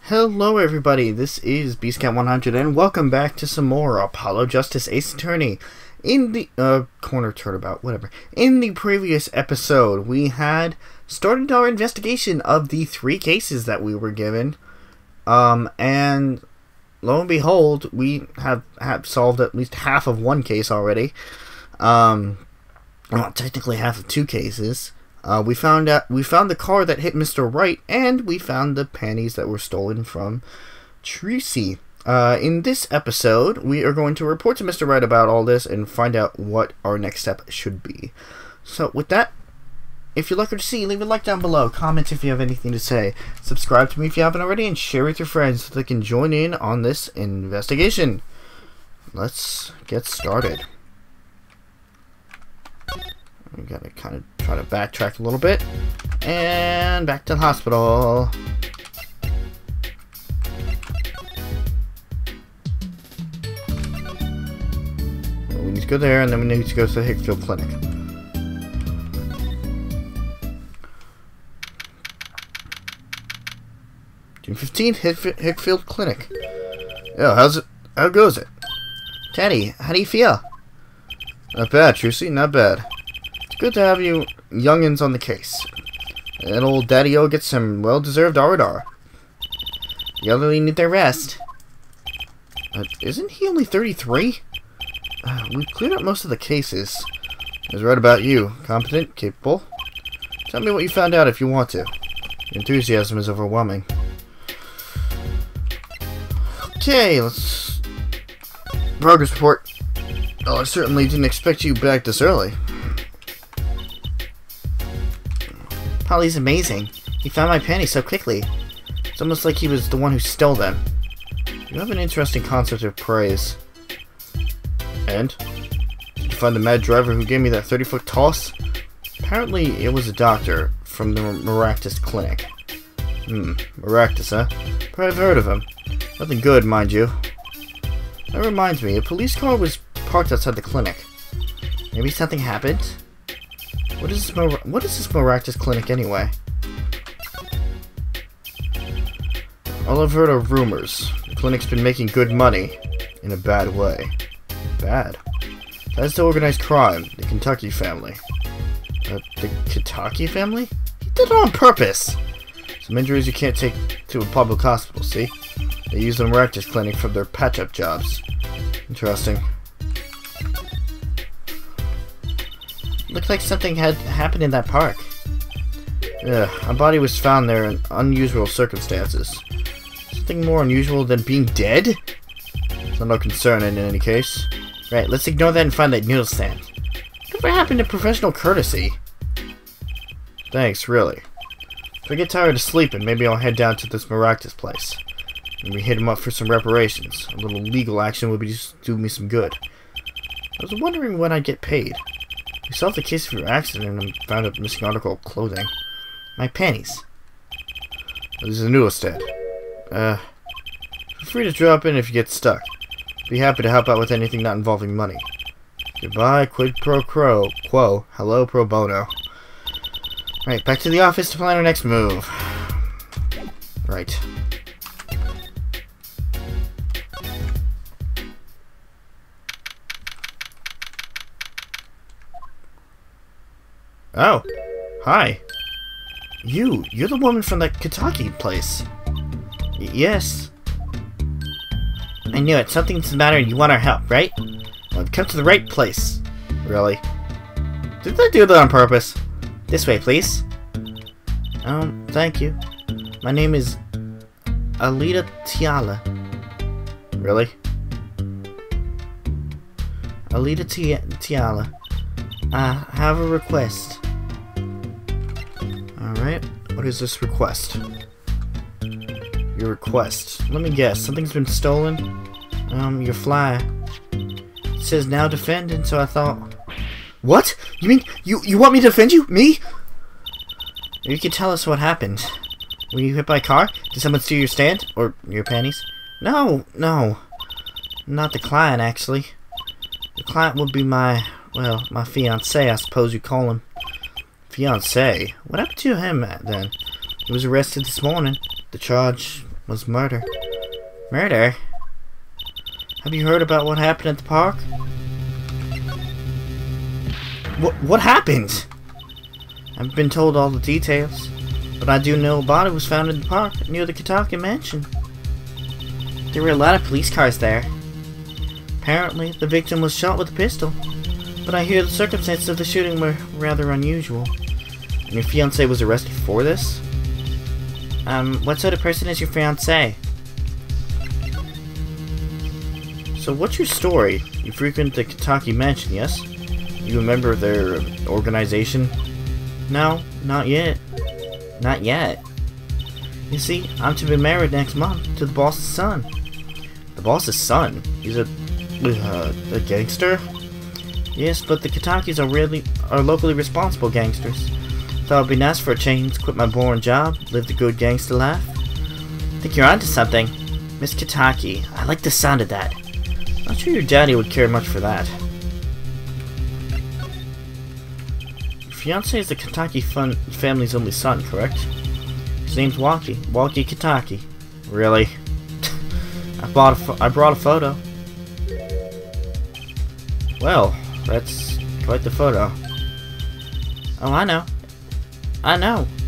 Hello everybody, this is BeastCat100 and welcome back to some more Apollo Justice Ace Attorney. In the corner turnabout, whatever. In the previous episode, we had started our investigation of the 3 cases that we were given. And lo and behold, we have solved at least half of 1 case already. Well, technically half of 2 cases. We found the car that hit Mr. Wright, and we found the panties that were stolen from Tracy. In this episode, we are going to report to Mr. Wright about all this and find out what our next step should be. So, with that, if you'd like to see, leave a like down below, comment if you have anything to say, subscribe to me if you haven't already, and share with your friends so they can join in on this investigation. Let's get started. We gotta kind of try to backtrack a little bit. And back to the hospital. We need to go there, and then we need to go to the Hickfield Clinic. June 15th, Hickfield Clinic. Oh, how goes it? Teddy, how do you feel? Not bad, Tracy, not bad. Good to have you youngins on the case. And old Daddy-O gets some well-deserved R&R. The elderly need their rest. Isn't he only 33? We've cleared up most of the cases. I was right about you. Competent, capable. Tell me what you found out if you want to. Your enthusiasm is overwhelming. Okay, let's... Progress report. Oh, I certainly didn't expect you back this early. Polly's amazing. He found my panties so quickly. It's almost like he was the one who stole them. You have an interesting concept of praise. And? Did you find the mad driver who gave me that 30-foot toss? Apparently it was a doctor from the Maractus Clinic. Maractus, huh? Probably have heard of him. Nothing good, mind you. That reminds me, a police car was parked outside the clinic. Maybe something happened? What is this Maractus Clinic anyway? All I've heard are rumors. The clinic's been making good money in a bad way. Bad? That's the organized crime, the Kentucky family. The Kentucky family? He did it on purpose! Some injuries you can't take to a public hospital, see? They use the Maractus Clinic for their patch-up jobs. Interesting. Looked like something had happened in that park. Yeah, a body was found there in unusual circumstances. Something more unusual than being dead? It's no concern in any case. Right, let's ignore that and find that newsstand. Whatever happened to professional courtesy? Thanks, really. If I get tired of sleeping, maybe I'll head down to this Maractus place. Maybe hit him up for some reparations. A little legal action would do me some good. I was wondering when I'd get paid. We solved the case of your accident and found a missing article of clothing. My panties. This is a newsstand. Feel free to drop in if you get stuck. Be happy to help out with anything not involving money. Goodbye, quid pro quo. Hello, pro bono. Right, back to the office to plan our next move. Right. Oh, hi. You're the woman from that Kentucky place. Yes. I knew it. Something's the matter and you want our help, right? Well, I've come to the right place. Really? Did they do that on purpose? This way, please. Thank you. My name is Alita Tiala. Really? Alita Tiala. I have a request. Alright, what is this request? Your request. Let me guess, something's been stolen? Your fly. It says now defend, and so I thought... What? You mean, you want me to defend you? Me? You can tell us what happened. Were you hit by a car? Did someone steal your stand? Or your panties? No. Not the client, actually. The client would be my fiancé, I suppose you call him. Fiancé? What happened to him then? He was arrested this morning. The charge was murder. Murder? Have you heard about what happened at the park? What happened? I haven't been told all the details, but I do know a body was found in the park near the Kitaki mansion. There were a lot of police cars there. Apparently, the victim was shot with a pistol, but I hear the circumstances of the shooting were rather unusual. And your fiancé was arrested for this? What sort of person is your fiancé? So what's your story? You frequent the Kitaki mansion, yes? You a member of their organization? No, not yet. Not yet. You see, I'm to be married next month to the boss's son. The boss's son? He's a gangster? Yes, but the Kitakis are locally responsible gangsters. Thought it'd be nice for a change, quit my boring job, live the good gangster life. Think you're onto something. Miss Kitaki, I like the sound of that. Not sure your daddy would care much for that. Your fiancé is the Kitaki family's only son, correct? His name's Walkie Kitaki. Really? I brought a photo. Well, that's quite the photo. Oh, I know.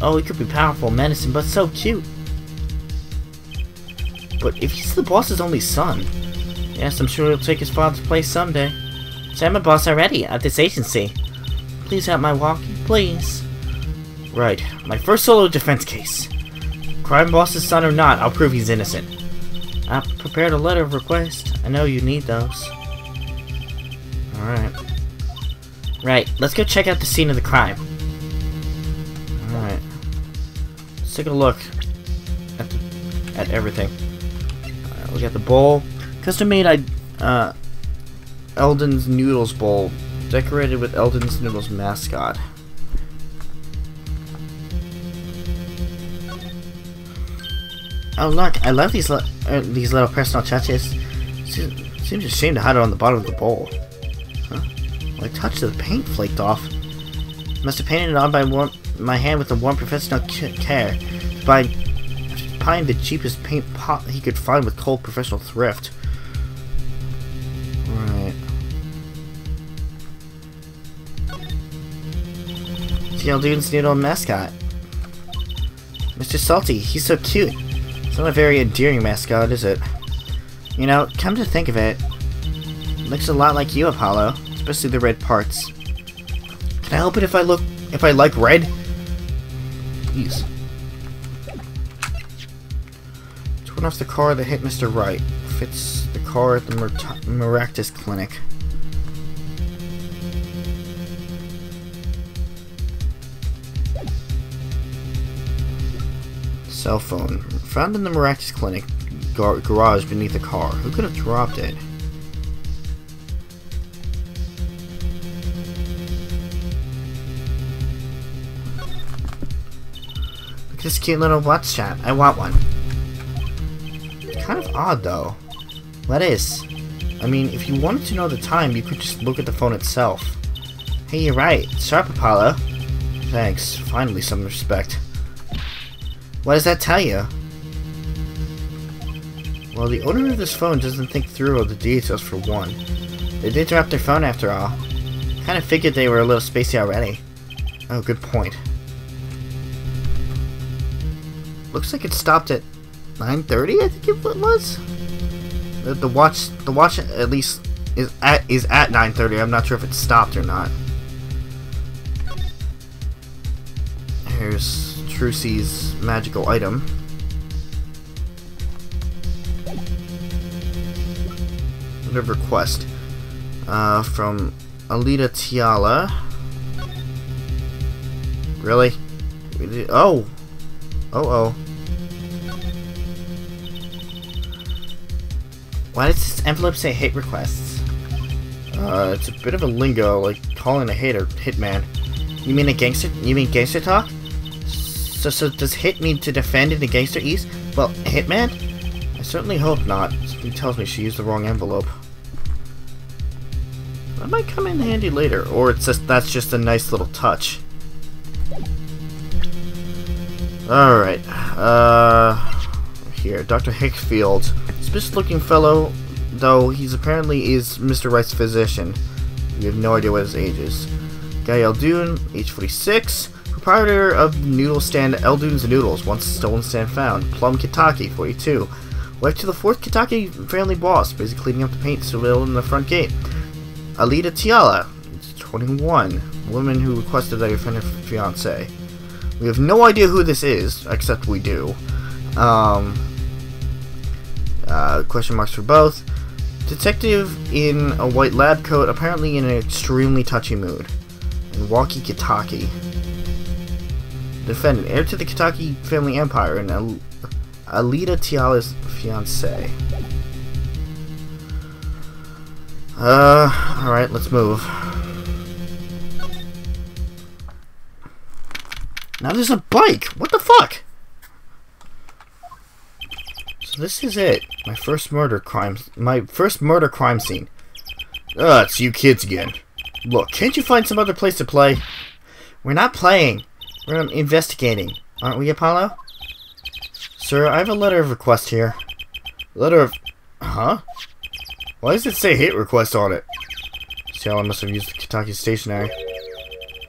Oh, he could be powerful, menacing, but so cute. But if he's the boss's only son, yes, I'm sure he'll take his father's place someday. So I'm a boss already at this agency. Please help my Walkie, please. Right, my first solo defense case. Crime boss's son or not, I'll prove he's innocent. I prepared a letter of request. I know you need those. Alright. Right, let's go check out the scene of the crime. Alright. Let's take a look at everything. Look at the bowl. Custom made Eldon's Noodles bowl. Decorated with Eldon's Noodles mascot. Oh look, I love these little personal touches. Seems a shame to hide it on the bottom of the bowl. Huh? Well, I touched the paint flaked off. Must have painted it on by my hand with a warm professional care. By buying the cheapest paint pot he could find with cold professional thrift. Right. See Eldon's Noodle mascot. Mr. Salty, he's so cute. It's not a very endearing mascot, is it? You know, come to think of it, looks a lot like you, Apollo, especially the red parts. Can I help it if I like red? Please. Turn off the car that hit Mr. Wright. Fits the car at the Maractus Clinic. Cell phone. Found in the Maractus Clinic garage beneath the car. Who could have dropped it? Look at this cute little watch chat. I want one. It's kind of odd though. What is? I mean, if you wanted to know the time, you could just look at the phone itself. Hey, you're right. It's sharp, Apollo. Thanks. Finally some respect. What does that tell you? Well, the owner of this phone doesn't think through all the details for one. They did drop their phone after all. Kinda figured they were a little spacey already. Oh, good point. Looks like it stopped at 9:30, I think it was? The watch at least is at 9:30. I'm not sure if it stopped or not. Here's Trucy's magical item. Letter of request from Alita Tiala. Really? Oh. Why does this envelope say hate requests? It's a bit of a lingo, like calling a hater hitman. You mean a gangster? You mean gangster talk? So does hit mean to defend in the gangster east? Well, hitman? I certainly hope not. Something tells me she used the wrong envelope. That might come in handy later, or it's just that's just a nice little touch. Alright, here. here. Dr. Hickfield. Suspicious looking fellow, though he's apparently is Mr. Wright's physician. We have no idea what his age is. Guy Eldoon, age 46. Proprietor of noodle stand Eldoon's Noodles, once stolen stand found. Plum Kitaki, 42. Wife to the 4th Kitaki family boss, busy cleaning up the paint spill in the front gate. Alita Tiala, 21. Woman who requested that you find her fiancé. We have no idea who this is, except we do. Question marks for both. Detective in a white lab coat, apparently in an extremely touchy mood. And Walkie Kitaki. Defendant, heir to the Kitaki family empire, and Alita Tiala's fiancé. Alright, let's move. Now there's a bike! What the fuck? So this is it. My first murder crime scene. It's you kids again. Look, can't you find some other place to play? We're not playing. We're investigating. Aren't we, Apollo? Sir, I have a letter of request here. Letter of... Huh? Why does it say hit request on it? Ciala must have used the Kitaki stationery.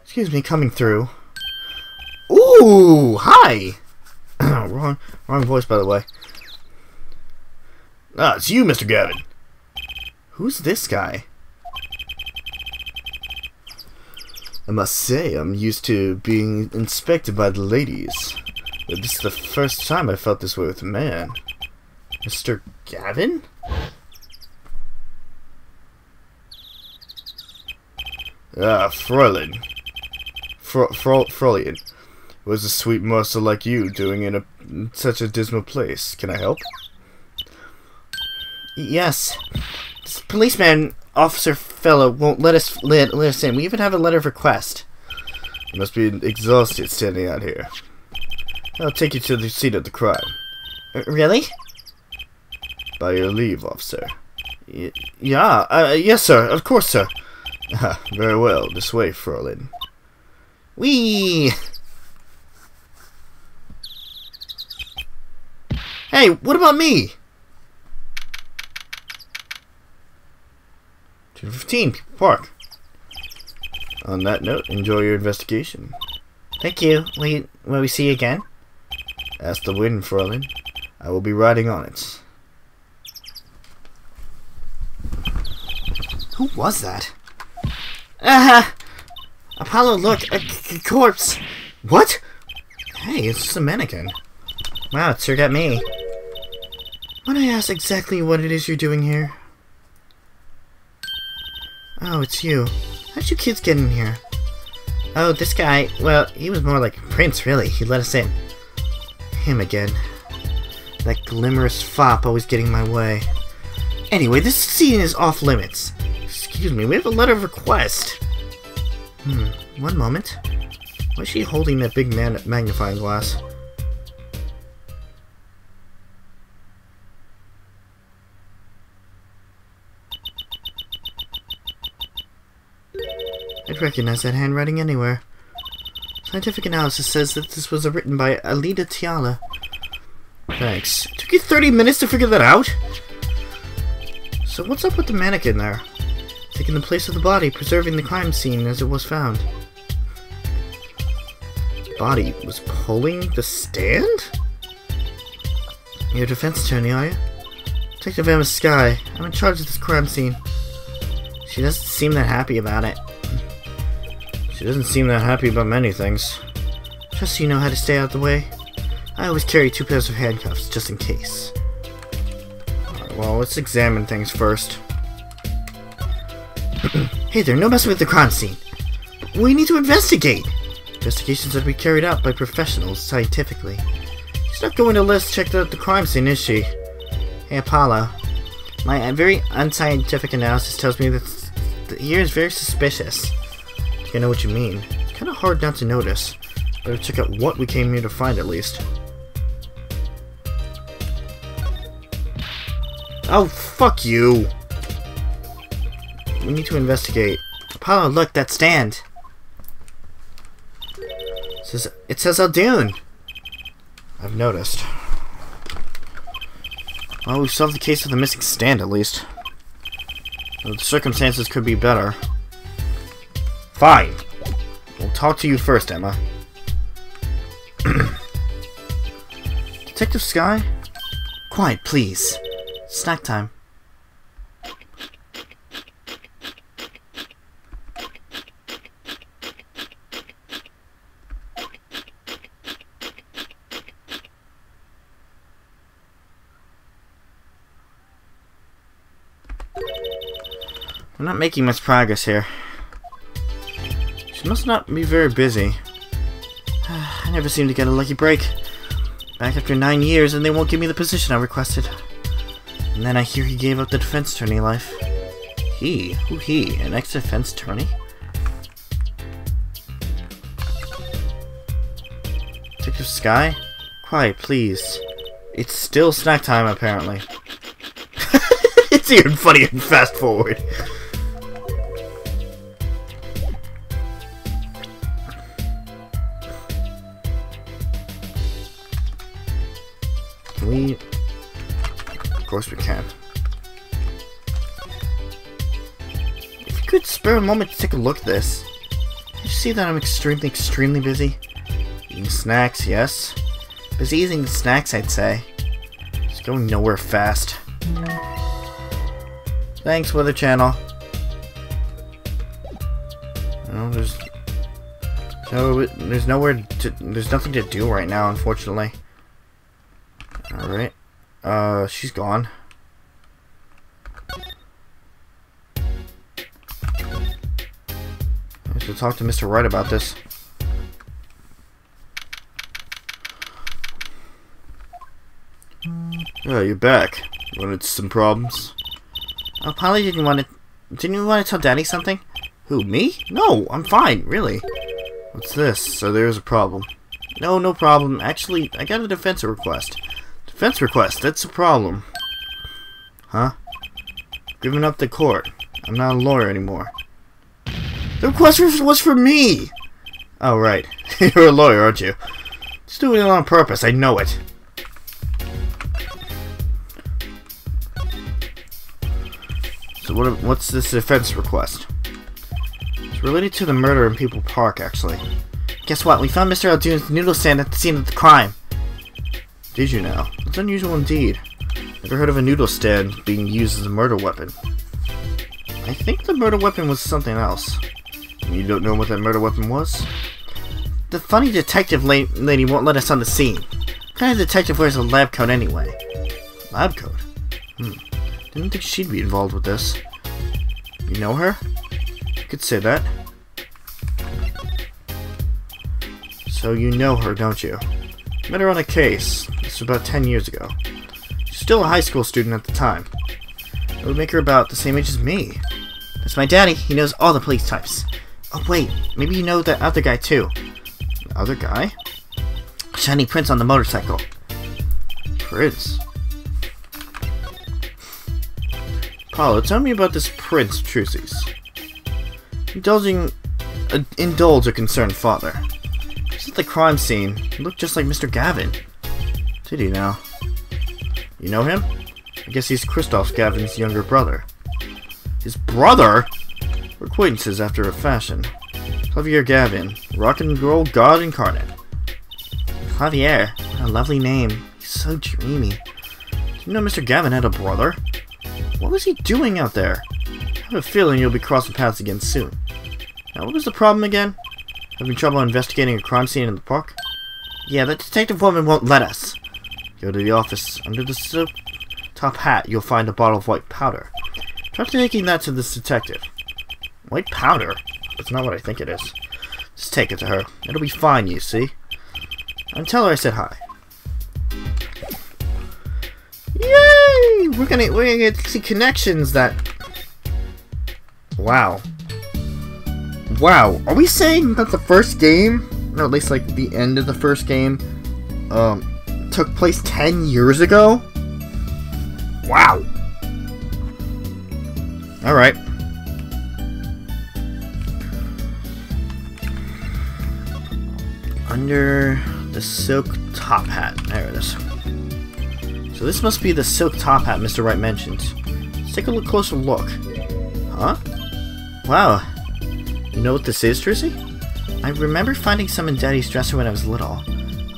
Excuse me, coming through. Ooh, hi! wrong voice, by the way. It's you, Mr. Gavin. Who's this guy? I must say, I'm used to being inspected by the ladies. But this is the first time I felt this way with a man. Mr. Gavin? Fräulein. Fräulein. What's a sweet morsel like you doing in such a dismal place? Can I help? Yes. This policeman officer fellow won't let us in. We even have a letter of request. You must be exhausted standing out here. I'll take you to the scene of the crime. Really? By your leave, officer. Yes, sir. Of course, sir. Very well. This way, Fräulein. Whee! Hey, what about me? 2:15, People Park. On that note, enjoy your investigation. Thank you. Will we see you again? Ask the wind, Fräulein. I will be riding on it. Who was that? Apollo, look! A corpse! What? Hey, it's just a mannequin. Wow, it sure got me. Might I ask exactly what it is you're doing here? Oh, it's you. How'd you kids get in here? Oh, this guy, well, he was more like a prince, really. He let us in. Him again. That glimmerous fop always getting my way. Anyway, this scene is off limits. Excuse me, we have a letter of request. One moment. Why is she holding that big magnifying glass? I'd recognize that handwriting anywhere. Scientific analysis says that this was written by Alita Tiala. Thanks. It took you 30 minutes to figure that out? So what's up with the mannequin there? Taking the place of the body, preserving the crime scene as it was found. The body was pulling the stand? You're a defense attorney, are you? Detective Emma Sky. I'm in charge of this crime scene. She doesn't seem that happy about it. She doesn't seem that happy about many things. Just so you know how to stay out of the way. I always carry 2 pairs of handcuffs, just in case. Alright, well, let's examine things first. Hey there, no messing with the crime scene. We need to investigate. Investigations are to be carried out by professionals, scientifically. She's not going to let's check out the crime scene, is she? Hey, Apollo. My very unscientific analysis tells me that here is very suspicious. I know what you mean. It's kind of hard not to notice. Better check out what we came here to find, at least. Oh, fuck you! We need to investigate. Apollo, look, that stand! It says Aldoon! I've noticed. Well, we've solved the case of the missing stand, at least. The circumstances could be better. Fine. We'll talk to you first, Emma. Detective Sky? Quiet, please. Snack time. I'm not making much progress here. She must not be very busy. I never seem to get a lucky break. Back after 9 years and they won't give me the position I requested. And then I hear he gave up the defense attorney life. He? Who he? An ex-defense attorney? Detective Sky? Quiet, please. It's still snack time, apparently. It's even funny and fast forward. Can we? Of course we can. If you could spare a moment to take a look at this. Did you see that I'm extremely busy? Eating snacks, yes. Busy eating snacks, I'd say. It's going nowhere fast. Thanks, Weather Channel. No, there's nothing to do right now, unfortunately. Alright. She's gone. I should talk to Mr. Wright about this. Yeah, you're back. Wanted some problems? Oh, Polly didn't you want to tell Daddy something? Who, me? No, I'm fine, really. What's this? So there's a problem. No problem. Actually, I got a defense request. Defense request? That's a problem. Huh? Giving up the court. I'm not a lawyer anymore. The request was for me! Oh, right. You're a lawyer, aren't you? Just doing it on purpose, I know it. So what's this defense request? It's related to the murder in People Park, actually. Guess what? We found Mr. Aldune's noodle stand at the scene of the crime. Did you now? It's unusual indeed. Never heard of a noodle stand being used as a murder weapon. I think the murder weapon was something else. You don't know what that murder weapon was? The funny detective lady won't let us on the scene. What kind of detective wears a lab coat anyway? Lab coat? Didn't think she'd be involved with this. You know her? You could say that. So you know her, don't you? Met her on a case. This was about 10 years ago. She's still a high school student at the time. That would make her about the same age as me. That's my daddy. He knows all the police types. Oh wait, maybe you know that other guy too. The other guy? Shiny Prince on the motorcycle. Prince? Paulo, tell me about this Prince of Trucy's. Indulge a concerned father. Just at the crime scene, he looked just like Mr. Gavin. Did he now? You know him? I guess he's Christoph Gavin's younger brother. His brother? We're acquaintances after a fashion. Javier Gavin, rock and roll god incarnate. Javier, what a lovely name. He's so dreamy. Did you know Mr. Gavin had a brother? What was he doing out there? I have a feeling you'll be crossing paths again soon. Now, what was the problem again? Having trouble investigating a crime scene in the park? Yeah, that detective woman won't let us. Go to the office. Under the silk top hat, you'll find a bottle of white powder. Try taking that to this detective. White powder? That's not what I think it is. Just take it to her. It'll be fine, you see. And tell her I said hi. Yay! We're gonna get to see connections that... Wow. Wow. Are we saying that the first game, or at least like the end of the first game, took place 10 years ago? Wow. Alright. Under the silk top hat. There it is. So this must be the silk top hat Mr. Wright mentioned. Let's take a closer look. Huh? Wow. You know what this is, Trizzy? I remember finding some in Daddy's dresser when I was little.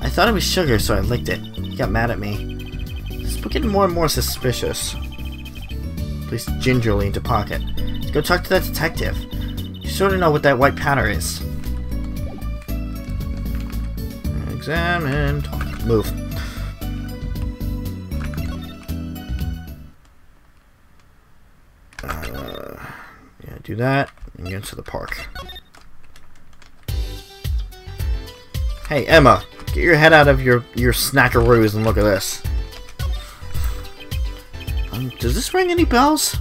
I thought it was sugar, so I licked it. He got mad at me. This is getting more and more suspicious. Placed gingerly into pocket. Let's go talk to that detective. You sort of know what that white powder is. Examine. Talk. Move. Yeah, do that and get into the park. Hey, Emma, get your head out of your snackaroos and look at this. Does this ring any bells?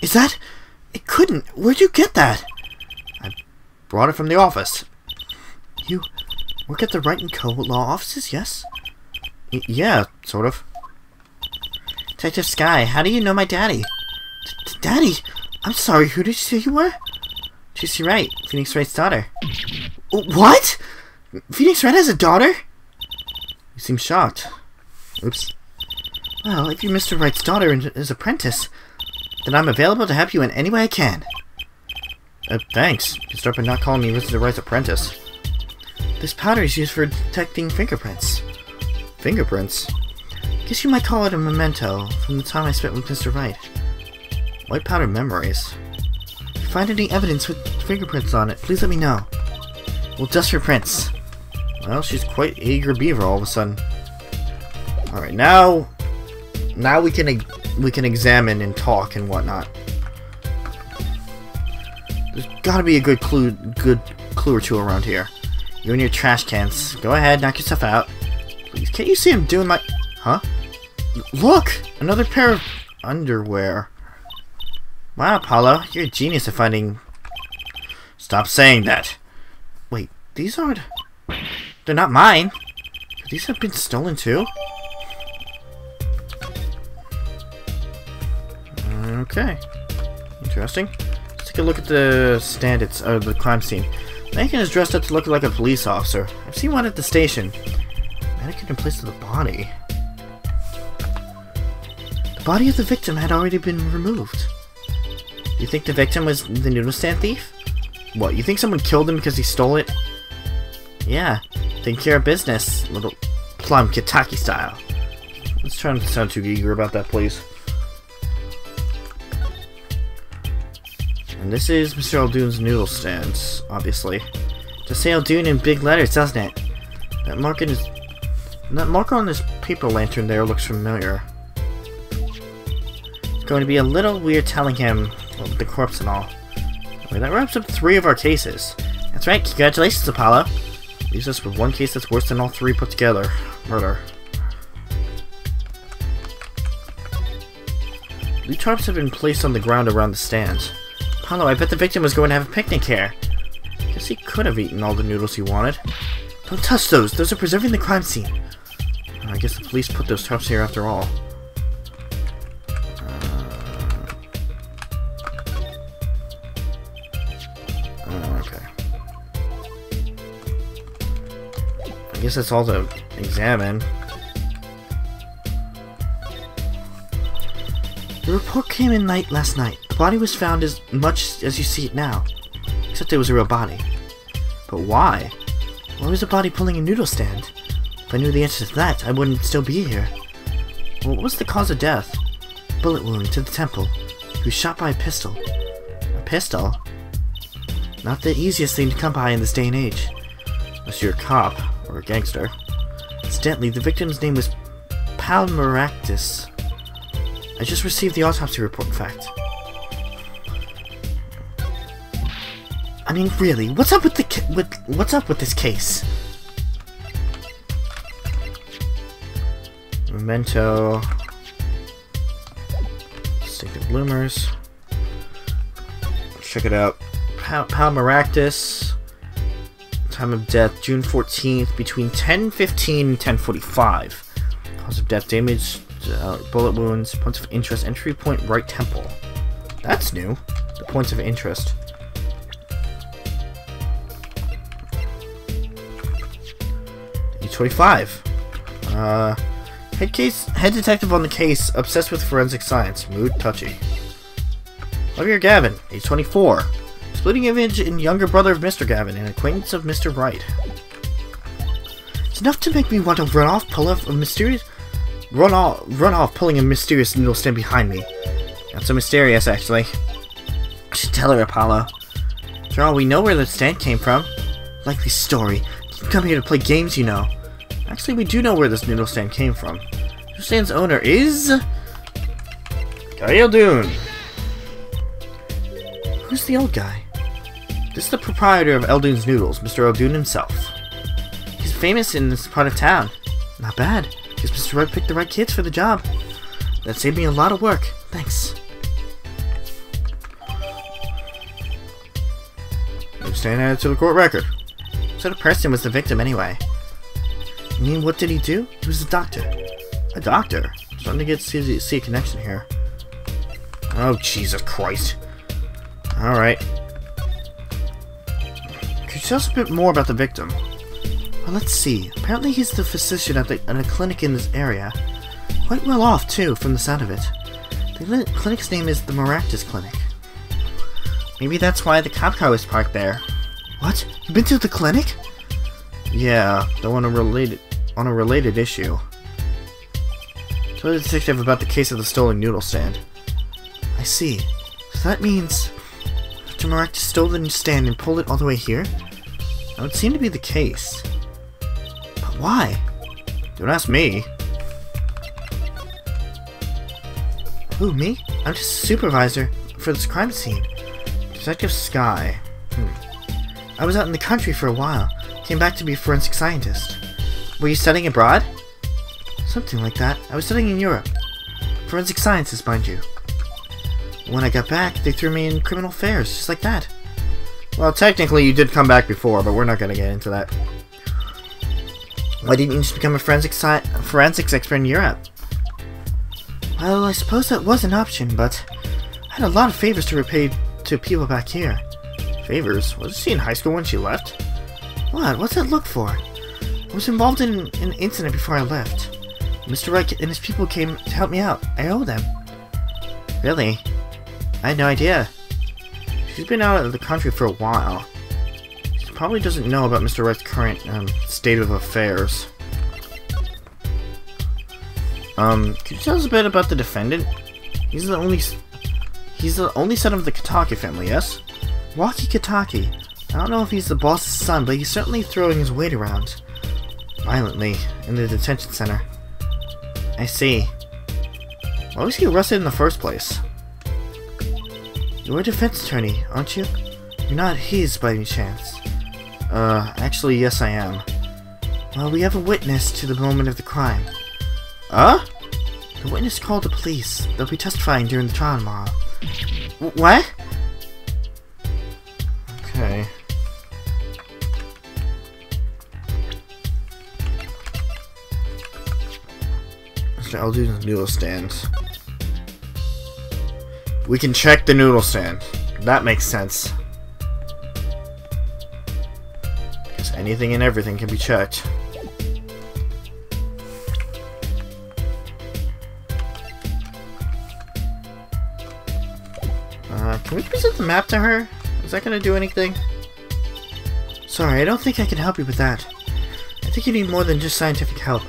Is that? It couldn't. Where'd you get that? I brought it from the office. You work at the Wright & Co. law offices, yes? Yeah, sort of. Detective Sky, how do you know my daddy? Daddy? I'm sorry, who did you say you were? Tracy Wright, Phoenix Wright's daughter. What? Phoenix Wright has a daughter? You seem shocked. Oops. Well, if you're Mr. Wright's daughter and his apprentice, then I'm available to help you in any way I can. Thanks. You start by not calling me Mr. Wright's apprentice. This powder is used for detecting fingerprints. Fingerprints? Guess you might call it a memento from the time I spent with Mr. Wright. White powder memories. If you find any evidence with fingerprints on it, please let me know. We'll dust your prints. Well, she's quite eager beaver all of a sudden. Alright, now we can examine and talk and whatnot. There's gotta be a good clue or two around here. You and your trash cans. Go ahead, knock yourself out. Please, can't you see him doing my... Huh? Look! Another pair of underwear. Wow, Apollo, you're a genius at finding... Stop saying that. Wait, these aren't... They're not mine. Could these have been stolen too? Okay. Interesting. Let's take a look at the standards of the crime scene. Mannequin is dressed up to look like a police officer. I've seen one at the station. Mannequin in place of the body. The body of the victim had already been removed. You think the victim was the noodle stand thief? What, you think someone killed him because he stole it? Yeah, take care of business, little plum Kitaki style. Let's try not to sound too eager about that, please. And this is Mr. Aldoon's noodle stand, obviously. Just say Aldoon in big letters, doesn't it? That marker on this paper lantern there looks familiar. It's going to be a little weird telling him the corpse and all. Anyway, that wraps up 3 of our cases. That's right, congratulations, Apollo. Leaves us with 1 case that's worse than all 3 put together. Murder. Blue tarps have been placed on the ground around the stand. Apollo, I bet the victim was going to have a picnic here. Guess he could have eaten all the noodles he wanted. Don't touch those! Those are preserving the crime scene. I guess the police put those tarps here after all. Okay. I guess that's all to examine. The report came in last night. The body was found as much as you see it now. Except it was a real body. But why? Why was the body pulling a noodle stand? If I knew the answer to that, I wouldn't still be here. Well, what was the cause of death? Bullet wound to the temple. He was shot by a pistol. A pistol? Not the easiest thing to come by in this day and age. Unless you're a cop or a gangster. Incidentally, the victim's name was Palmeractus. I just received the autopsy report, in fact. I mean, really, what's up with this case? Memento. Stick of bloomers. Check it out. Palmeractus. Time of death, June 14th, between 10:15 and 10:45. Cause of death, damage. Bullet wounds, points of interest, entry point right temple. That's new. The points of interest. E25. Head detective on the case, obsessed with forensic science. Mood touchy. Javier Gavin, age 24. Splitting image and younger brother of Mr. Gavin, and acquaintance of Mr. Wright. It's enough to make me want to run off pulling a mysterious noodle stand behind me. Not so mysterious, actually. I should tell her, Apollo. After all, we know where the stand came from. Likely story. Didn't come here to play games, you know. Actually, we do know where this noodle stand came from. Noodle stand's owner is... Kyle. Who's the old guy? This is the proprietor of Eldoon's Noodles, Mr. Eldoon himself. He's famous in this part of town. Not bad. Guess Mr. Wright picked the right kids for the job. That saved me a lot of work. Thanks. Noodle stand added to the court record. So Preston was the victim anyway. You mean, what did he do? He was a doctor. A doctor? I'm starting to see a connection here. Oh, Jesus Christ. Alright. Could you tell us a bit more about the victim? Well, let's see. Apparently he's the physician at a clinic in this area. Quite well off, too, from the sound of it. The clinic's name is the Maractus Clinic. Maybe that's why the cop car was parked there. What? You've been to the clinic? Yeah, though on a related issue. Tell the detective about the case of the stolen noodle stand. I see. So that means Dr. Maractus stole the stand and pulled it all the way here? That would seem to be the case. But why? Don't ask me. Who, me? I'm just a supervisor for this crime scene. Detective Sky. I was out in the country for a while. Came back to be a forensic scientist. Were you studying abroad? Something like that. I was studying in Europe. Forensic sciences, mind you. When I got back, they threw me in criminal affairs, just like that. Well, technically you did come back before, but we're not going to get into that. Why didn't you just become a forensics expert in Europe? Well, I suppose that was an option, but I had a lot of favors to repay to people back here. Favors? Was she in high school when she left? What? What's that look for? I was involved in an incident before I left. Mr. Wright and his people came to help me out. I owe them. Really? I had no idea. She's been out of the country for a while. She probably doesn't know about Mr. Wright's current state of affairs. Could you tell us a bit about the defendant? He's the only son of the Kataki family, yes? Waki Kataki. I don't know if he's the boss's son, but he's certainly throwing his weight around. Violently, in the detention center. I see. Why was he arrested in the first place? You're a defense attorney, aren't you? You're not his by any chance. Actually, yes I am. Well, we have a witness to the moment of the crime. The witness called the police. They'll be testifying during the trial tomorrow. What? Okay. Mr. Eldoon's noodle stand. We can check the noodle stand. That makes sense. Because anything and everything can be checked. Can we present the map to her? Is that gonna do anything? Sorry, I don't think I can help you with that. I think you need more than just scientific help.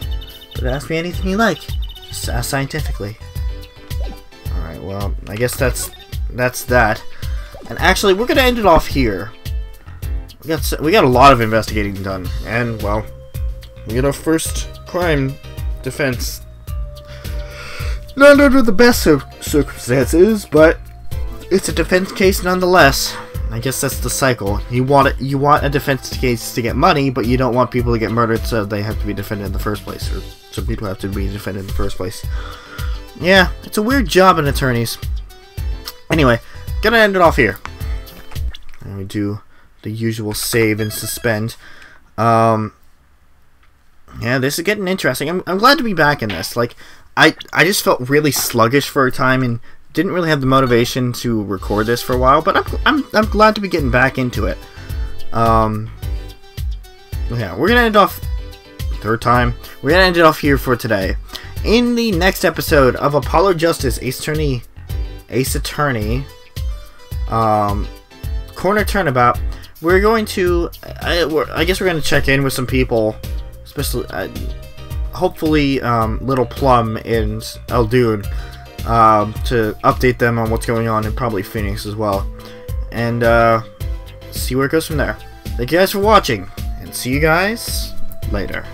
But ask me anything you like. Just ask scientifically. Alright, well, I guess that's that. And actually, we're gonna end it off here. We got a lot of investigating done. And, well, we get our first crime defense. Not under the best circumstances, but it's a defense case nonetheless. I guess that's the cycle. You want a defense case to get money, but you don't want people to get murdered, so they have to be defended in the first place, or some people have to be defended in the first place. Yeah, it's a weird job in attorneys. Anyway, gonna end it off here. And we do the usual save and suspend. Yeah, this is getting interesting. I'm glad to be back in this. Like, I just felt really sluggish for a time and didn't really have the motivation to record this for a while, but I'm glad to be getting back into it. Yeah, we're gonna end off third time. We're gonna end it off here for today. In the next episode of Apollo Justice, Ace Attorney, Corner Turnabout, we're going to, I guess we're going to check in with some people, especially, hopefully, Little Plum and Eldoon, to update them on what's going on, and probably Phoenix as well, and see where it goes from there. Thank you guys for watching, and see you guys later.